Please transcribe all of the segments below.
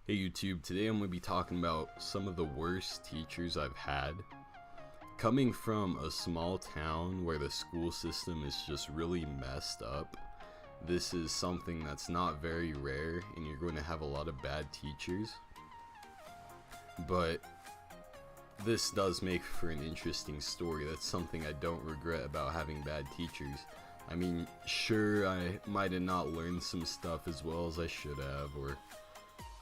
Hey YouTube, today I'm going to be talking about some of the worst teachers I've had. Coming from a small town where the school system is just really messed up, this is something that's not very rare and you're going to have a lot of bad teachers. But this does make for an interesting story. That's something I don't regret about having bad teachers. I mean, sure, I might have not learned some stuff as well as I should have, or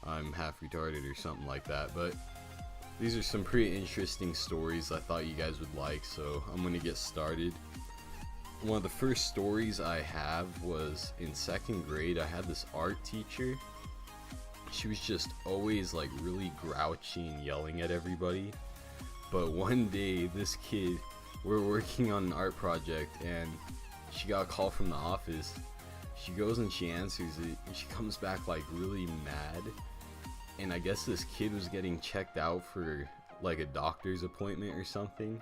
I'm half retarded or something like that, but these are some pretty interesting stories I thought you guys would like, so I'm gonna get started. One of the first stories I have was in second grade. I had this art teacher. She was just always like really grouchy and yelling at everybody. But one day, this kid, we're working on an art project and she got a call from the office. She goes and she answers it and she comes back like really mad. And I guess this kid was getting checked out for like a doctor's appointment or something.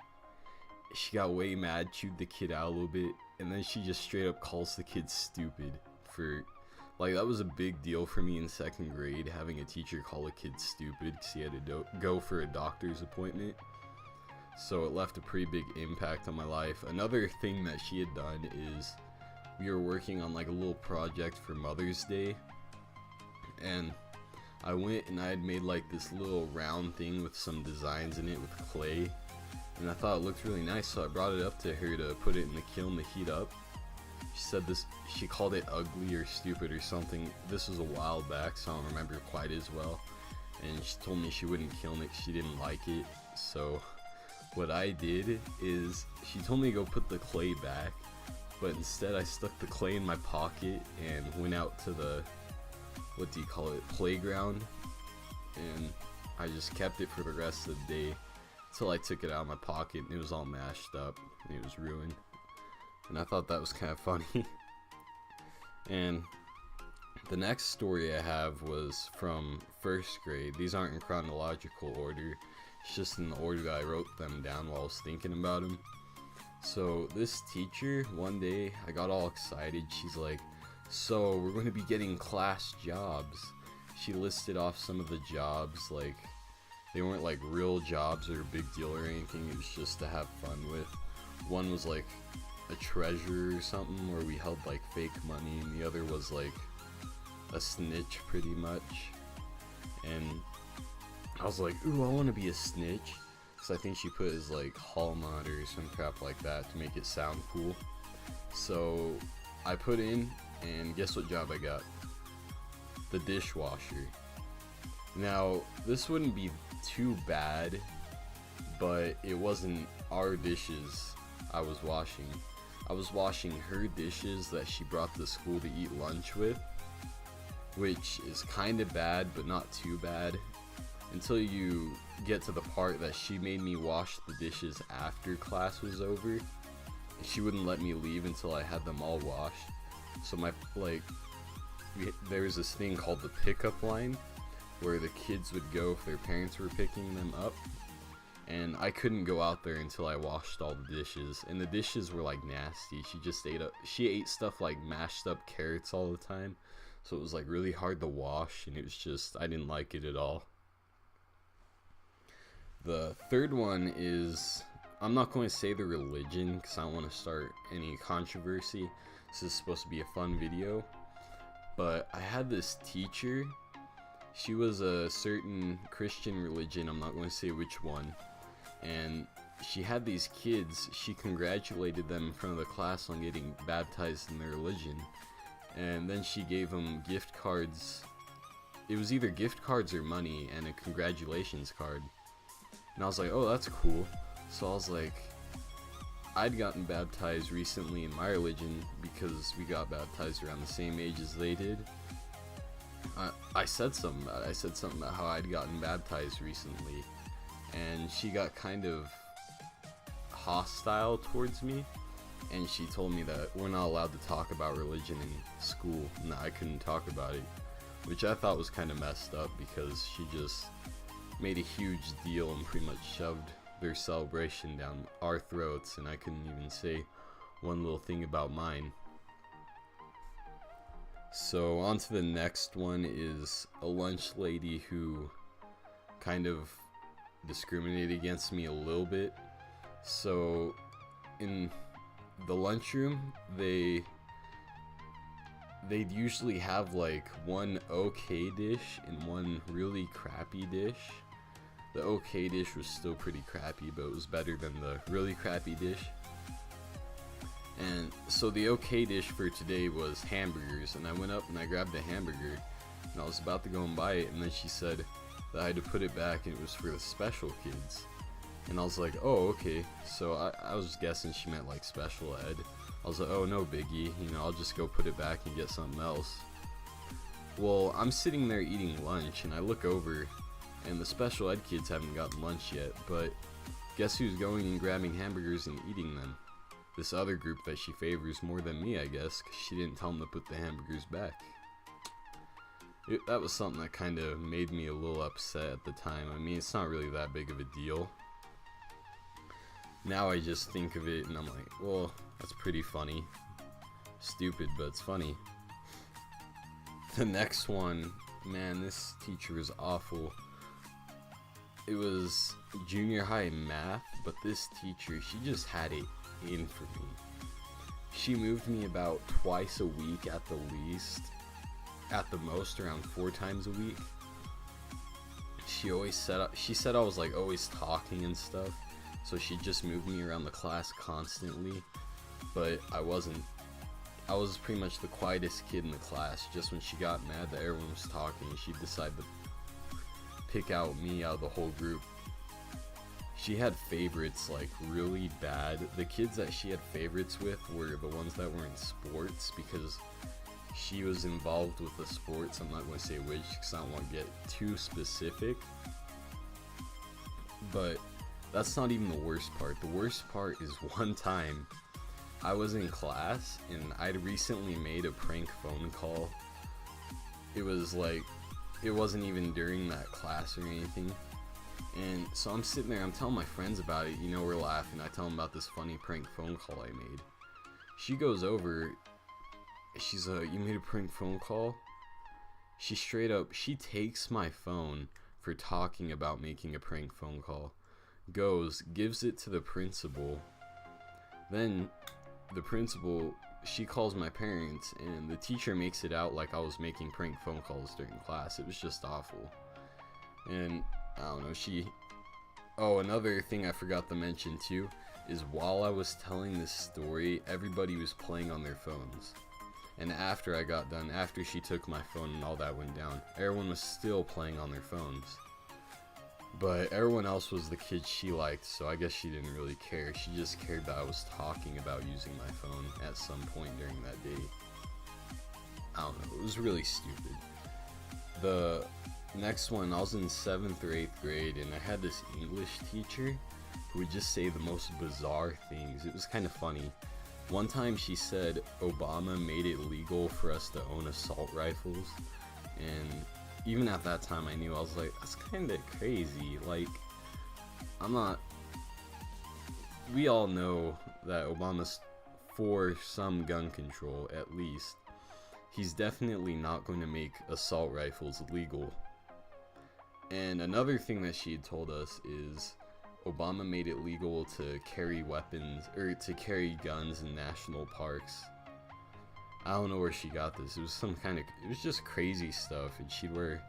She got way mad, chewed the kid out a little bit, and then she just straight up calls the kid stupid for, like, that was a big deal for me in second grade, having a teacher call a kid stupid because he had to go for a doctor's appointment. So it left a pretty big impact on my life. Another thing that she had done is we were working on like a little project for Mother's Day, and I went and I had made like this little round thing with some designs in it with clay, and I thought it looked really nice, so I brought it up to her to put it in the kiln to heat up. She said she called it ugly or stupid or something. This was a while back, so I don't remember quite as well, and she told me she wouldn't kiln it, she didn't like it. So what I did is she told me to go put the clay back, but instead I stuck the clay in my pocket and went out to the, what do you call it, playground, and I just kept it for the rest of the day until I took it out of my pocket and it was all mashed up and it was ruined. And I thought that was kind of funny. And the next story I have was from first grade. These aren't in chronological order, it's just in the order that I wrote them down while I was thinking about them. So this teacher, one day I got all excited. She's like, so we're going to be getting class jobs. She listed off some of the jobs, like they weren't like real jobs or a big deal or anything, it was just to have fun with. One was like a treasurer or something where we held like fake money, and the other was like a snitch pretty much. And I was like, ooh, I want to be a snitch, because I think she put as like Hallmut or some crap like that to make it sound cool. So I put in, and guess what job I got? The dishwasher. Now, this wouldn't be too bad, but it wasn't our dishes I was washing. I was washing her dishes that she brought to school to eat lunch with, which is kind of bad, but not too bad, until you get to the part that she made me wash the dishes after class was over. She wouldn't let me leave until I had them all washed. So there was this thing called the pickup line, where the kids would go if their parents were picking them up, and I couldn't go out there until I washed all the dishes, and the dishes were like nasty. She ate stuff like mashed up carrots all the time, so it was like really hard to wash, and it was just, I didn't like it at all. The third one is, I'm not going to say the religion because I don't want to start any controversy. This is supposed to be a fun video, but I had this teacher. She was a certain Christian religion, I'm not going to say which one, and she had these kids. She congratulated them in front of the class on getting baptized in their religion, and then she gave them gift cards. It was either gift cards or money and a congratulations card, and I was like, oh, that's cool. So I was like, I'd gotten baptized recently in my religion because we got baptized around the same age as they did. I said something about it. I said something about how I'd gotten baptized recently, and she got kind of hostile towards me, and she told me that we're not allowed to talk about religion in school, and that I couldn't talk about it, which I thought was kind of messed up because she just made a huge deal and pretty much shoved their celebration down our throats, and I couldn't even say one little thing about mine. So on to the next one is a lunch lady who kind of discriminated against me a little bit. So in the lunchroom, they'd usually have like one okay dish and one really crappy dish. The okay dish was still pretty crappy, but it was better than the really crappy dish. And so the okay dish for today was hamburgers, and I went up and I grabbed a hamburger and I was about to go and buy it, and then she said that I had to put it back and it was for the special kids. And I was like, oh, okay. So I was guessing she meant like special ed. I was like, oh, no biggie, I'll just go put it back and get something else. Well, I'm sitting there eating lunch and I look over and the special ed kids haven't gotten lunch yet, but guess who's going and grabbing hamburgers and eating them? This other group that she favors more than me, I guess, because she didn't tell them to put the hamburgers back. That was something that kind of made me a little upset at the time. I mean, it's not really that big of a deal. Now I just think of it and I'm like, well, that's pretty funny. Stupid, but it's funny. The next one, man, this teacher is awful. It was junior high math, but this teacher, she just had it in for me. She moved me about twice a week at the least, at the most around 4 times a week. She said I was like always talking and stuff, so she just moved me around the class constantly, but I wasn't. I was pretty much the quietest kid in the class. Just when she got mad that everyone was talking, she'd decide to pick out me out of the whole group. She had favorites like really bad. The kids that she had favorites with were the ones that were in sports, because she was involved with the sports. I'm not going to say which because I don't want to get too specific. But that's not even the worst part. The worst part is one time I was in class and I'd recently made a prank phone call. It was like, it wasn't even during that class or anything. And so I'm sitting there, I'm telling my friends about it, we're laughing. I tell them about this funny prank phone call I made. She goes over, she's like, you made a prank phone call? She straight up, she takes my phone for talking about making a prank phone call, goes, gives it to the principal, then the principal, she calls my parents, and the teacher makes it out like I was making prank phone calls during class. It was just awful. And I don't know, another thing I forgot to mention too is while I was telling this story, everybody was playing on their phones. And after I got done, after she took my phone and all that went down, everyone was still playing on their phones. But everyone else was the kids she liked, so I guess she didn't really care. She just cared that I was talking about using my phone at some point during that day. I don't know, it was really stupid. The next one, I was in 7th or 8th grade, and I had this English teacher who would just say the most bizarre things. It was kind of funny. One time she said Obama made it legal for us to own assault rifles, and even at that time I knew, I was like, that's kind of crazy. Like, we all know that Obama's for some gun control, at least. He's definitely not going to make assault rifles legal. And another thing that she had told us is Obama made it legal to carry weapons, or to carry guns in national parks. I don't know where she got this. It was just crazy stuff, and she'd wear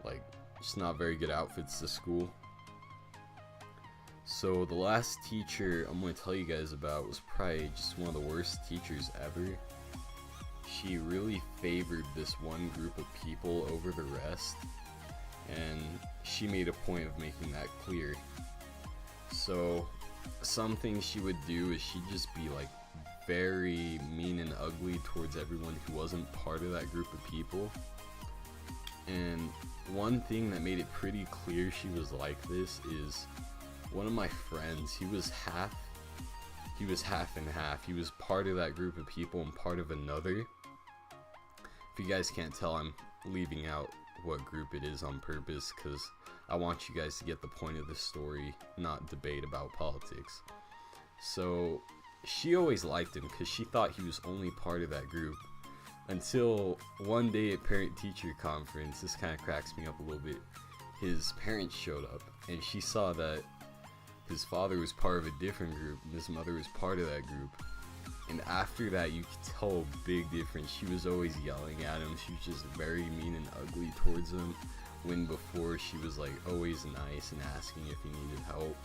like just not very good outfits to school. So the last teacher I'm going to tell you guys about was probably just one of the worst teachers ever. She really favored this one group of people over the rest, and she made a point of making that clear. So some things she would do is she'd just be like very mean and ugly towards everyone who wasn't part of that group of people. And one thing that made it pretty clear she was like this is one of my friends, he was half and half. He was part of that group of people and part of another. If you guys can't tell, I'm leaving out what group it is on purpose because I want you guys to get the point of the story, not debate about politics. So she always liked him because she thought he was only part of that group. Until one day at parent-teacher conference, this kind of cracks me up a little bit. His parents showed up, and she saw that his father was part of a different group, and his mother was part of that group. And after that, you could tell a big difference. She was always yelling at him. She was just very mean and ugly towards him, when before she was like always nice and asking if he needed help.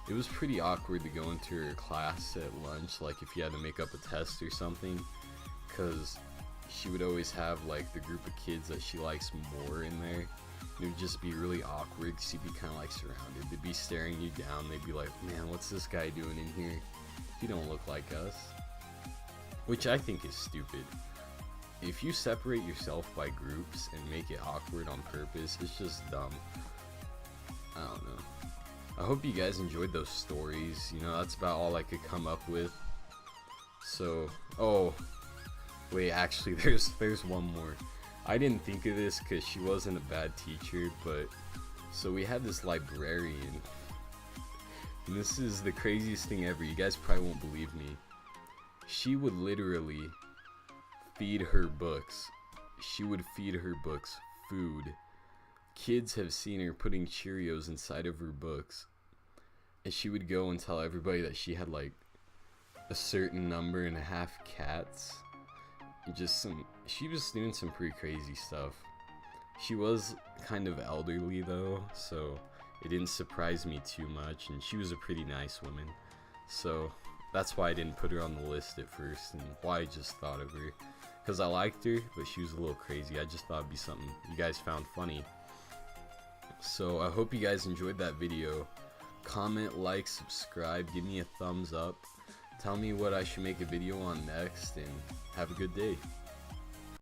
It was pretty awkward to go into her class at lunch, like if you had to make up a test or something, because she would always have like the group of kids that she likes more in there. It would just be really awkward because you'd be kind of like surrounded. They'd be staring you down. They'd be like, man, what's this guy doing in here? He don't look like us. Which I think is stupid. If you separate yourself by groups and make it awkward on purpose, it's just dumb. I don't know. I hope you guys enjoyed those stories. You know, that's about all I could come up with. So, oh, wait, actually, there's one more. I didn't think of this because she wasn't a bad teacher, but so we had this librarian, and this is the craziest thing ever. You guys probably won't believe me. She would literally feed her books. She would feed her books food. Kids have seen her putting Cheerios inside of her books, and she would go and tell everybody that she had like a certain number and a half cats. She was doing some pretty crazy stuff. She was kind of elderly though, so it didn't surprise me too much, and she was a pretty nice woman, so that's why I didn't put her on the list at first, and why I just thought of her, because I liked her, but she was a little crazy. I just thought it'd be something you guys found funny. So I hope you guys enjoyed that video. Comment, like, subscribe, give me a thumbs up. Tell me what I should make a video on next, and have a good day.